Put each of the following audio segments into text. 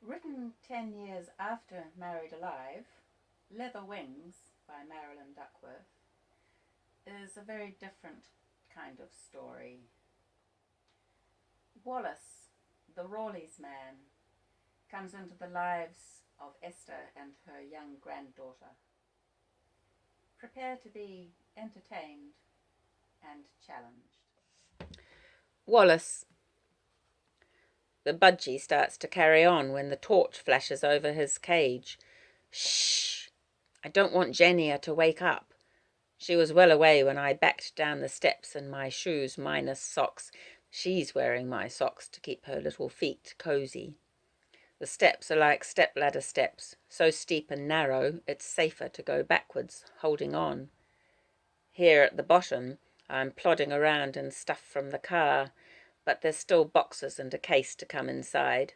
Written 10 years after Married Alive, Leather Wings by Marilyn Duckworth is a very different kind of story. Wallace, the Rawleys man, comes into the lives of Esther and her young granddaughter. Prepare to be entertained and challenged. Wallace. The budgie starts to carry on when the torch flashes over his cage. Shh! I don't want Jania to wake up. She was well away when I backed down the steps in my shoes minus socks. She's wearing my socks to keep her little feet cosy. The steps are like stepladder steps, so steep and narrow it's safer to go backwards, holding on. Here at the bottom, I'm plodding around in stuff from the car, but there's still boxes and a case to come inside.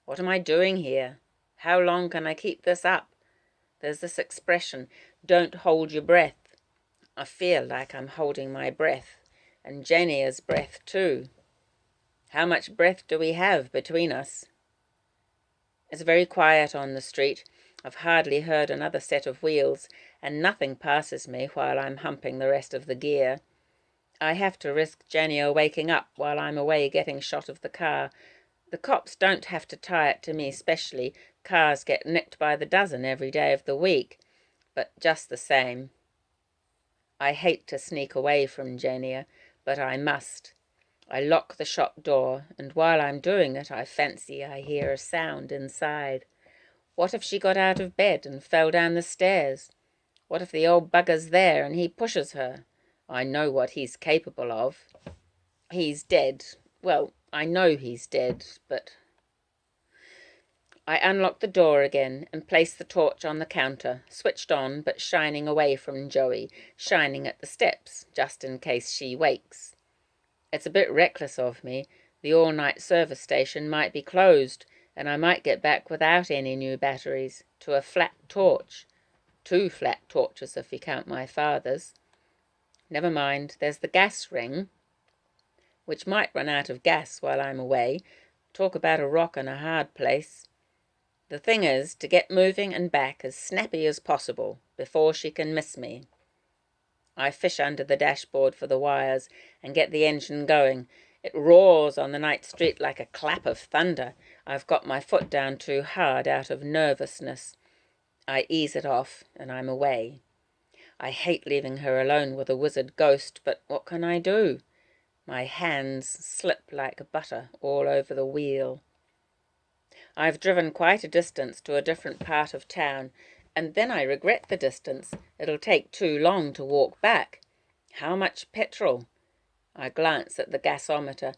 What am I doing here? How long can I keep this up? There's this expression, don't hold your breath. I feel like I'm holding my breath, and Jania's breath too. How much breath do we have between us? It's very quiet on the street. I've hardly heard another set of wheels, and nothing passes me while I'm humping the rest of the gear. I have to risk Jania waking up while I'm away getting shot of the car. The cops don't have to tie it to me specially. Cars get nicked by the dozen every day of the week. But just the same. I hate to sneak away from Jania, but I must. I lock the shop door, and while I'm doing it I fancy I hear a sound inside. What if she got out of bed and fell down the stairs? What if the old bugger's there and he pushes her? I know what he's capable of. He's dead. Well, I know he's dead, but... I unlock the door again and place the torch on the counter, switched on but shining away from Joey, shining at the steps, just in case she wakes. It's a bit reckless of me. The all-night service station might be closed, and I might get back without any new batteries, to a flat torch. 2 flat torches if you count my father's. Never mind, there's the gas ring, which might run out of gas while I'm away. Talk about a rock and a hard place. The thing is to get moving and back as snappy as possible, before she can miss me. I fish under the dashboard for the wires and get the engine going. It roars on the night street like a clap of thunder. I've got my foot down too hard out of nervousness. I ease it off, and I'm away. I hate leaving her alone with a wizard ghost, but what can I do? My hands slip like butter all over the wheel. I've driven quite a distance to a different part of town, and then I regret the distance. It'll take too long to walk back. How much petrol? I glance at the gasometer,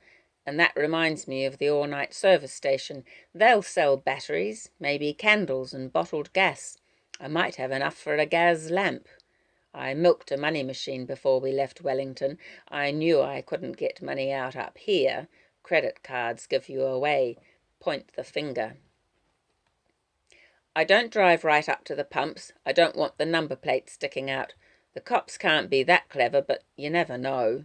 and that reminds me of the all-night service station. They'll sell batteries, maybe candles and bottled gas. I might have enough for a gas lamp. I milked a money machine before we left Wellington. I knew I couldn't get money out up here. Credit cards give you away. Point the finger. I don't drive right up to the pumps. I don't want the number plate sticking out. The cops can't be that clever, but you never know.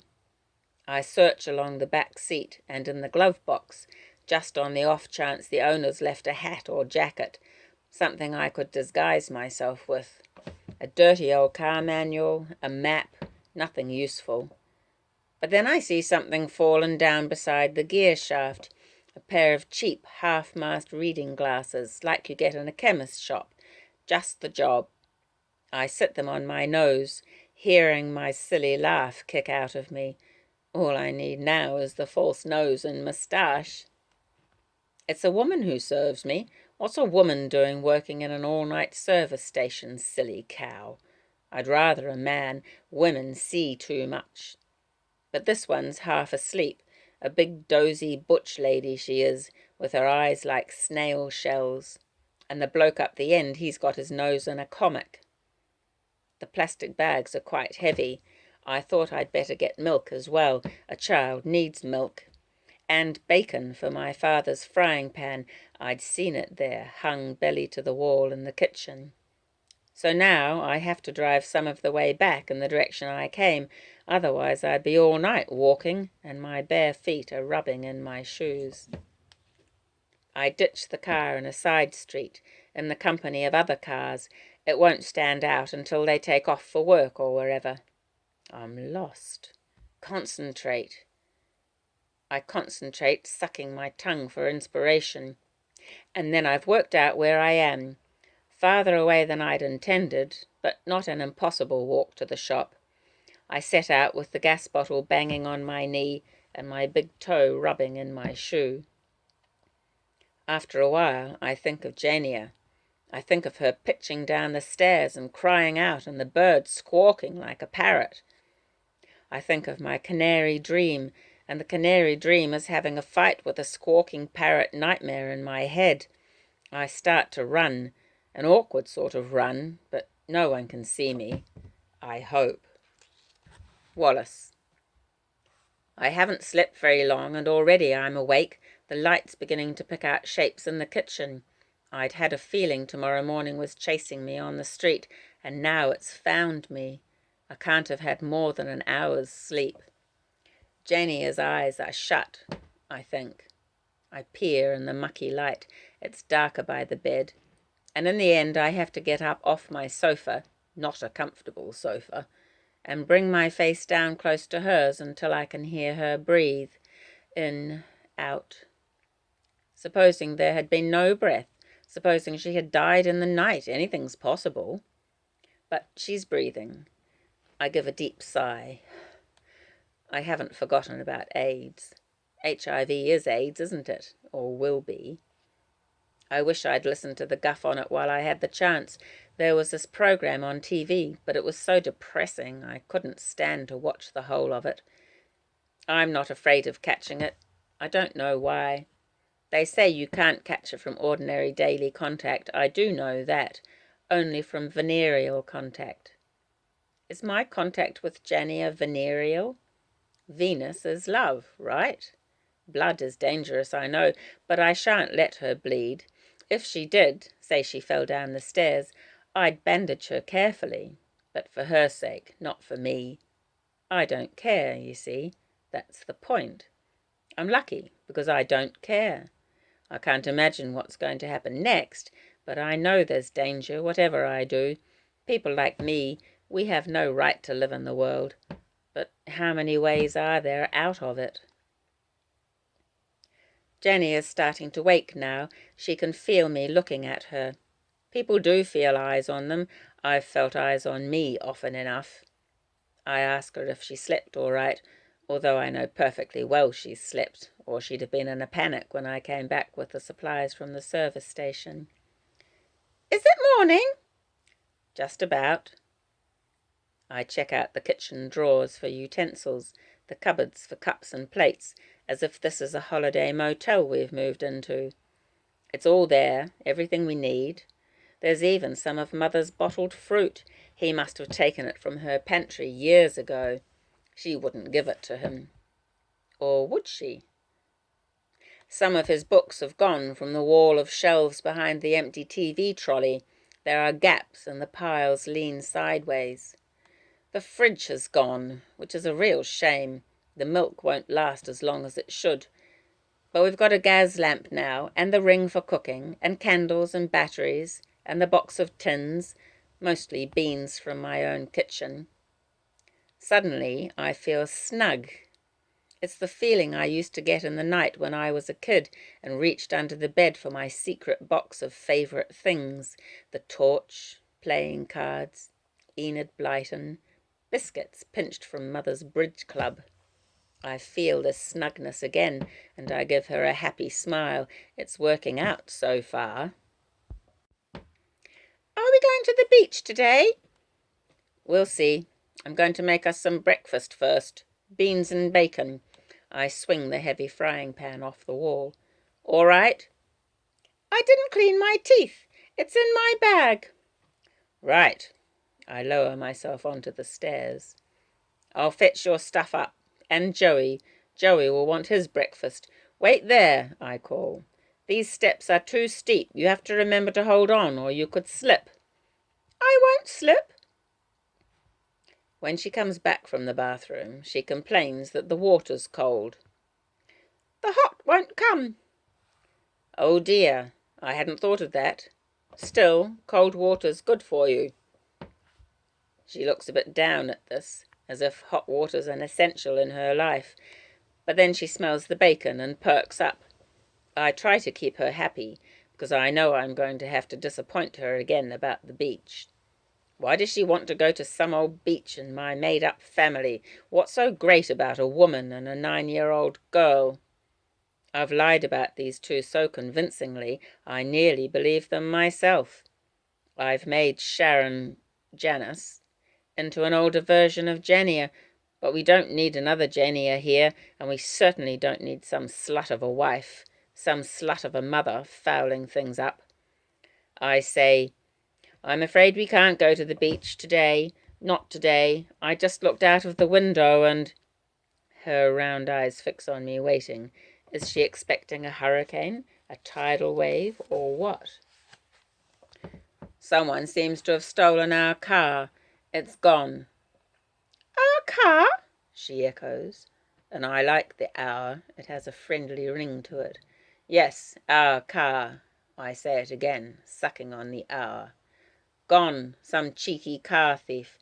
I search along the back seat and in the glove box, just on the off chance the owners left a hat or jacket, something I could disguise myself with. A dirty old car manual, a map, nothing useful. But then I see something fallen down beside the gear shaft, a pair of cheap half-mast reading glasses like you get in a chemist's shop, just the job. I sit them on my nose, hearing my silly laugh kick out of me. All I need now is the false nose and moustache. It's a woman who serves me. What's a woman doing working in an all-night service station, silly cow? I'd rather a man. Women see too much. But this one's half asleep. A big dozy butch lady she is, with her eyes like snail shells. And the bloke up the end, he's got his nose in a comic. The plastic bags are quite heavy. I thought I'd better get milk as well. A child needs milk. And bacon for my father's frying pan. I'd seen it there, hung belly to the wall in the kitchen. So now I have to drive some of the way back in the direction I came, otherwise I'd be all night walking, and my bare feet are rubbing in my shoes. I ditch the car in a side street, in the company of other cars. It won't stand out until they take off for work or wherever. I'm lost. Concentrate. I concentrate, sucking my tongue for inspiration. And then I've worked out where I am. Farther away than I'd intended, but not an impossible walk to the shop. I set out with the gas bottle banging on my knee and my big toe rubbing in my shoe. After a while, I think of Jania. I think of her pitching down the stairs and crying out and the bird squawking like a parrot. I think of my canary dream, and the canary dream is having a fight with a squawking parrot nightmare in my head. I start to run, an awkward sort of run, but no one can see me. I hope. Wallace. I haven't slept very long, and already I'm awake, the light's beginning to pick out shapes in the kitchen. I'd had a feeling tomorrow morning was chasing me on the street, and now it's found me. I can't have had more than an hour's sleep. Jania's eyes are shut, I think. I peer in the mucky light. It's darker by the bed. And in the end I have to get up off my sofa, not a comfortable sofa, and bring my face down close to hers until I can hear her breathe. In, out. Supposing there had been no breath, supposing she had died in the night, anything's possible. But she's breathing. I give a deep sigh. I haven't forgotten about AIDS. HIV is AIDS, isn't it? Or will be. I wish I'd listened to the guff on it while I had the chance. There was this program on TV, but it was so depressing I couldn't stand to watch the whole of it. I'm not afraid of catching it. I don't know why. They say you can't catch it from ordinary daily contact. I do know that. Only from venereal contact. Is my contact with Jania venereal? Venus is love, right? Blood is dangerous, I know, but I shan't let her bleed. If she did, say she fell down the stairs, I'd bandage her carefully, but for her sake, not for me. I don't care, you see. That's the point. I'm lucky because I don't care. I can't imagine what's going to happen next, but I know there's danger, whatever I do. People like me, we have no right to live in the world. But how many ways are there out of it? Jenny is starting to wake now. She can feel me looking at her. People do feel eyes on them. I've felt eyes on me often enough. I ask her if she slept all right, although I know perfectly well she's slept, or she'd have been in a panic when I came back with the supplies from the service station. Is it morning? Just about. I check out the kitchen drawers for utensils, the cupboards for cups and plates, as if this is a holiday motel we've moved into. It's all there, everything we need. There's even some of Mother's bottled fruit. He must have taken it from her pantry years ago. She wouldn't give it to him. Or would she? Some of his books have gone from the wall of shelves behind the empty TV trolley. There are gaps and the piles lean sideways. The fridge has gone, which is a real shame. The milk won't last as long as it should. But we've got a gas lamp now, and the ring for cooking, and candles and batteries, and the box of tins, mostly beans from my own kitchen. Suddenly I feel snug. It's the feeling I used to get in the night when I was a kid and reached under the bed for my secret box of favourite things, the torch, playing cards, Enid Blyton, biscuits pinched from Mother's bridge club. I feel this snugness again, and I give her a happy smile. It's working out so far. Are we going to the beach today? We'll see. I'm going to make us some breakfast first. Beans and bacon. I swing the heavy frying pan off the wall. All right? I didn't clean my teeth. It's in my bag. Right. I lower myself onto the stairs. I'll fetch your stuff up. And Joey. Joey will want his breakfast. Wait there, I call. These steps are too steep. You have to remember to hold on, or you could slip. I won't slip. When she comes back from the bathroom, she complains that the water's cold. The hot won't come. Oh dear, I hadn't thought of that. Still, cold water's good for you. She looks a bit down at this, as if hot water's an essential in her life, but then she smells the bacon and perks up. I try to keep her happy, because I know I'm going to have to disappoint her again about the beach. Why does she want to go to some old beach in my made-up family? What's so great about a woman and a 9-year-old girl? I've lied about these two so convincingly, I nearly believe them myself. I've made Sharon Janice into an older version of Jania, but we don't need another Jania here, and we certainly don't need some slut of a wife, some slut of a mother fouling things up. I say, I'm afraid we can't go to the beach today. Not today. I just looked out of the window and... Her round eyes fix on me, waiting. Is she expecting a hurricane, a tidal wave, or what? Someone seems to have stolen our car. It's gone. Our car? She echoes. And I like the our. It has a friendly ring to it. Yes, our car. I say it again, sucking on the our. Gone, some cheeky car thief.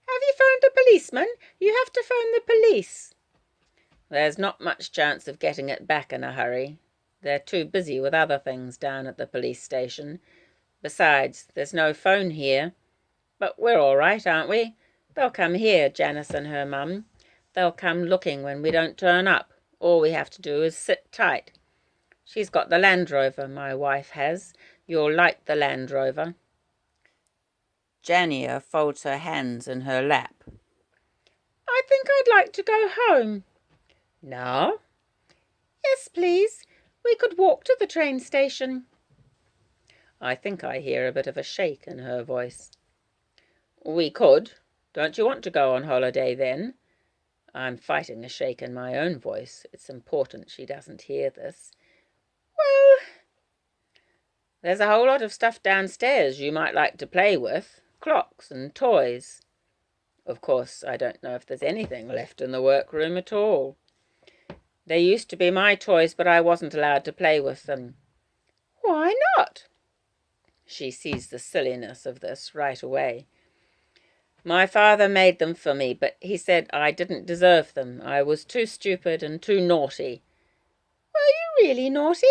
Have you phoned the policeman? You have to phone the police. There's not much chance of getting it back in a hurry. They're too busy with other things down at the police station. Besides, there's no phone here. But we're all right, aren't we? They'll come here, Janice and her mum. They'll come looking when we don't turn up. All we have to do is sit tight. She's got the Land Rover, my wife has. You'll like the Land Rover. Jania folds her hands in her lap. I think I'd like to go home. No? Yes, please. We could walk to the train station. I think I hear a bit of a shake in her voice. We could. Don't you want to go on holiday then? I'm fighting a shake in my own voice. It's important she doesn't hear this. Well, there's a whole lot of stuff downstairs you might like to play with. Clocks and toys. Of course, I don't know if there's anything left in the workroom at all. They used to be my toys, but I wasn't allowed to play with them. Why not? She sees the silliness of this right away. My father made them for me, but he said I didn't deserve them. I was too stupid and too naughty. Were you really naughty?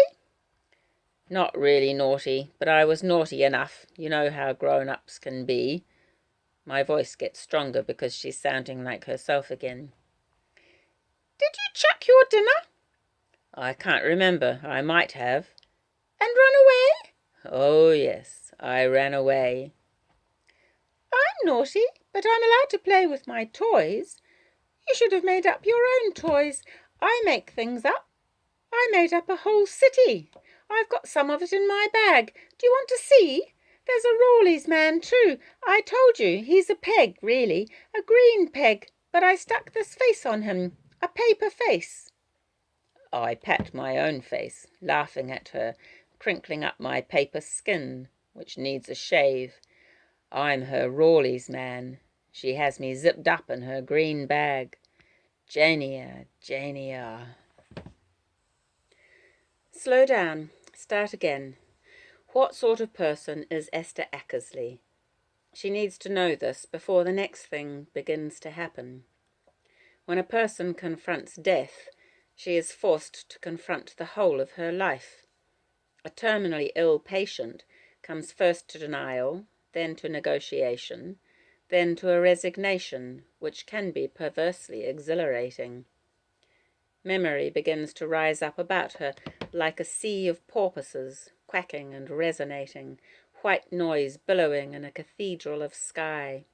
Not really naughty, but I was naughty enough. You know how grown-ups can be. My voice gets stronger because she's sounding like herself again. Did you chuck your dinner? I can't remember. I might have. And run away? Oh, yes, I ran away. I'm naughty, but I'm allowed to play with my toys. You should have made up your own toys. I make things up. I made up a whole city. I've got some of it in my bag. Do you want to see? There's a Rawleys man too. I told you, he's a peg, really, a green peg, but I stuck this face on him, a paper face. I pat my own face, laughing at her, crinkling up my paper skin, which needs a shave. I'm her Rawleys man. She has me zipped up in her green bag. Jania, Jania. Slow down. Start again. What sort of person is Esther Ackersley? She needs to know this before the next thing begins to happen. When a person confronts death, she is forced to confront the whole of her life. A terminally ill patient comes first to denial, then to negotiation, then to a resignation, which can be perversely exhilarating. Memory begins to rise up about her like a sea of porpoises, quacking and resonating, white noise billowing in a cathedral of sky.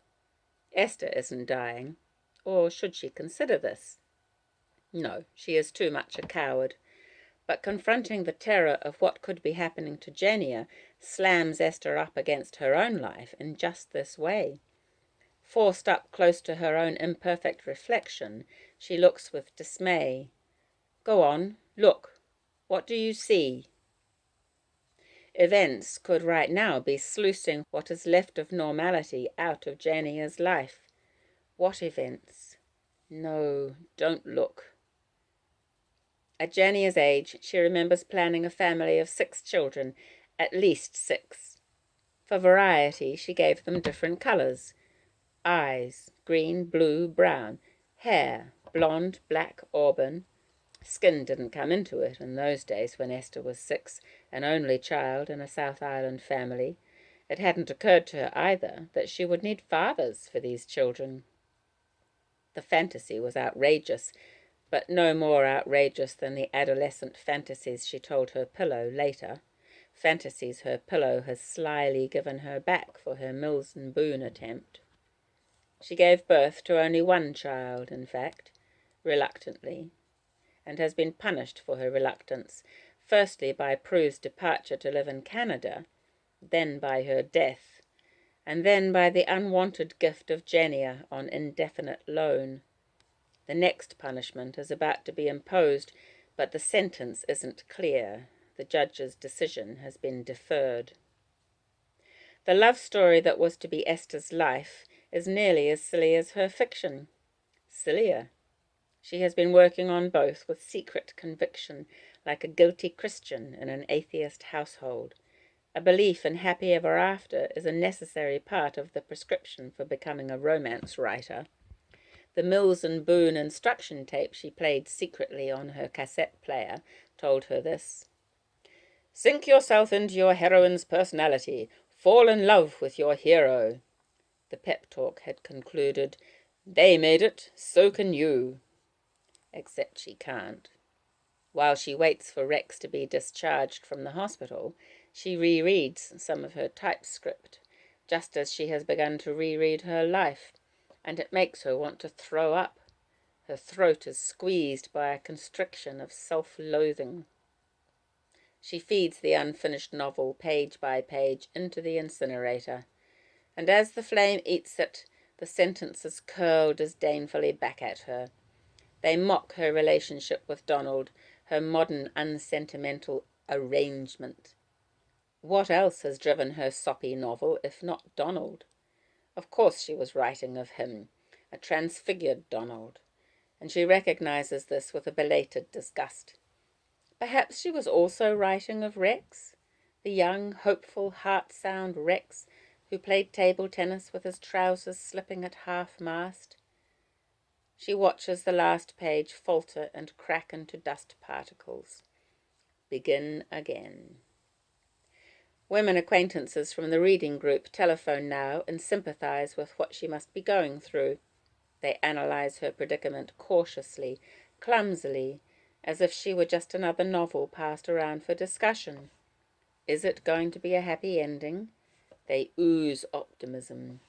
Esther isn't dying, or should she consider this? No, she is too much a coward. But confronting the terror of what could be happening to Jania slams Esther up against her own life in just this way. Forced up close to her own imperfect reflection, she looks with dismay. Go on, look. What do you see? Events could right now be sluicing what is left of normality out of Jania's life. What events? No, don't look. At Jania's age, she remembers planning a family of 6 children, at least 6. For variety, she gave them different colours. Eyes, green, blue, brown. Hair, blonde, black, auburn. Skin didn't come into it in those days when Esther was 6, an only child in a South Island family. It hadn't occurred to her either that she would need fathers for these children. The fantasy was outrageous, but no more outrageous than the adolescent fantasies she told her pillow later, fantasies her pillow has slyly given her back for her Mills and Boone attempt. She gave birth to only 1 child, in fact, reluctantly, and has been punished for her reluctance, firstly by Prue's departure to live in Canada, then by her death, and then by the unwanted gift of Jania on indefinite loan. The next punishment is about to be imposed, but the sentence isn't clear. The judge's decision has been deferred. The love story that was to be Esther's life is nearly as silly as her fiction. Sillier. She has been working on both with secret conviction, like a guilty Christian in an atheist household. A belief in happy ever after is a necessary part of the prescription for becoming a romance writer. The Mills and Boone instruction tape she played secretly on her cassette player told her this. Sink yourself into your heroine's personality. Fall in love with your hero. The pep talk had concluded, They made it, so can you. Except she can't. While she waits for Rex to be discharged from the hospital, she rereads some of her typescript, just as she has begun to reread her life, and it makes her want to throw up. Her throat is squeezed by a constriction of self-loathing. She feeds the unfinished novel page by page into the incinerator, and as the flame eats it, the sentences curl disdainfully back at her. They mock her relationship with Donald, her modern unsentimental arrangement. What else has driven her soppy novel, if not Donald? Of course she was writing of him, a transfigured Donald, and she recognizes this with a belated disgust. Perhaps she was also writing of Rex, the young, hopeful, heart-sound Rex who played table tennis with his trousers slipping at half-mast. She watches the last page falter and crack into dust particles. Begin again. Women acquaintances from the reading group telephone now and sympathize with what she must be going through. They analyze her predicament cautiously, clumsily, as if she were just another novel passed around for discussion. Is it going to be a happy ending? They ooze optimism.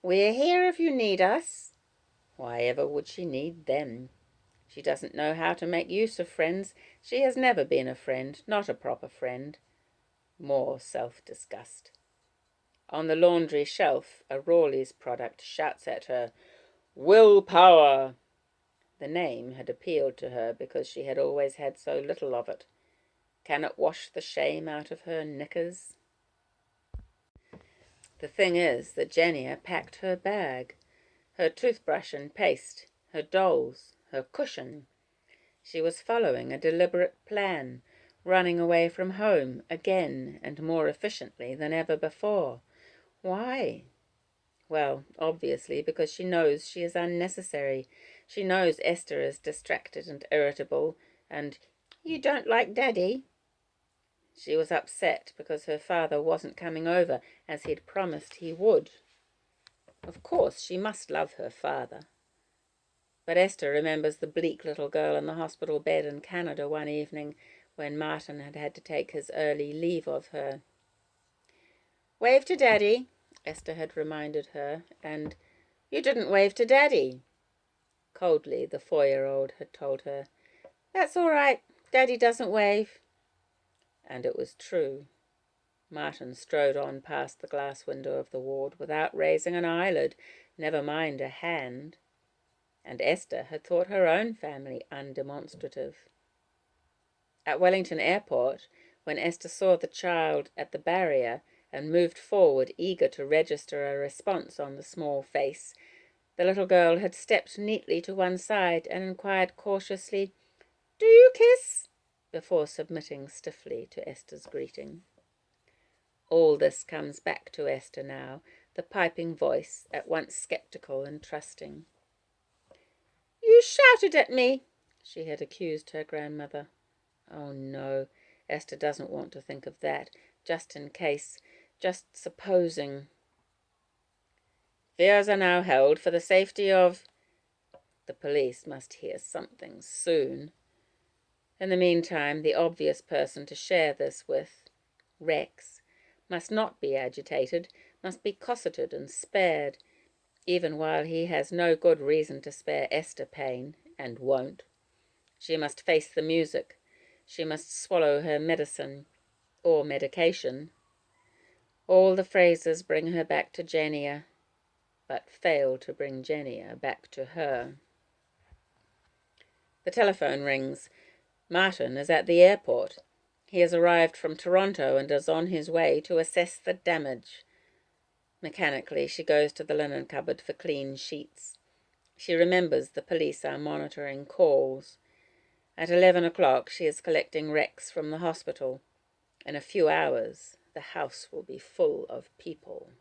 We're here if you need us. Why ever would she need them? She doesn't know how to make use of friends. She has never been a friend, not a proper friend. More self-disgust. On the laundry shelf, a Rawley's product shouts at her, Willpower! The name had appealed to her because she had always had so little of it. Can it wash the shame out of her knickers? The thing is that Jania packed her bag, her toothbrush and paste, her dolls, her cushion. She was following a deliberate plan, running away from home again and more efficiently than ever before. Why? Well, obviously because she knows she is unnecessary. She knows Esther is distracted and irritable, and, You don't like Daddy? She was upset because her father wasn't coming over as he'd promised he would. Of course, she must love her father. But Esther remembers the bleak little girl in the hospital bed in Canada one evening when Martin had had to take his early leave of her. Wave to Daddy, Esther had reminded her, and You didn't wave to Daddy. Coldly, the 4-year-old had told her, That's all right, Daddy doesn't wave. And it was true. Martin strode on past the glass window of the ward without raising an eyelid, never mind a hand. And Esther had thought her own family undemonstrative. At Wellington Airport, when Esther saw the child at the barrier and moved forward, eager to register a response on the small face, the little girl had stepped neatly to one side and inquired cautiously, Do you kiss? Before submitting stiffly to Esther's greeting. All this comes back to Esther now, the piping voice, at once sceptical and trusting. You shouted at me, she had accused her grandmother. Oh no, Esther doesn't want to think of that, just in case, just supposing. Fears are now held for the safety of... The police must hear something soon. In the meantime, the obvious person to share this with, Rex, must not be agitated, must be cosseted and spared, even while he has no good reason to spare Esther pain, and won't. She must face the music. She must swallow her medicine, or medication. All the phrases bring her back to Jania, but fail to bring Jania back to her. The telephone rings. Martin is at the airport. He has arrived from Toronto and is on his way to assess the damage. Mechanically, she goes to the linen cupboard for clean sheets. She remembers the police are monitoring calls. At 11 o'clock, she is collecting Rex from the hospital. In a few hours, the house will be full of people.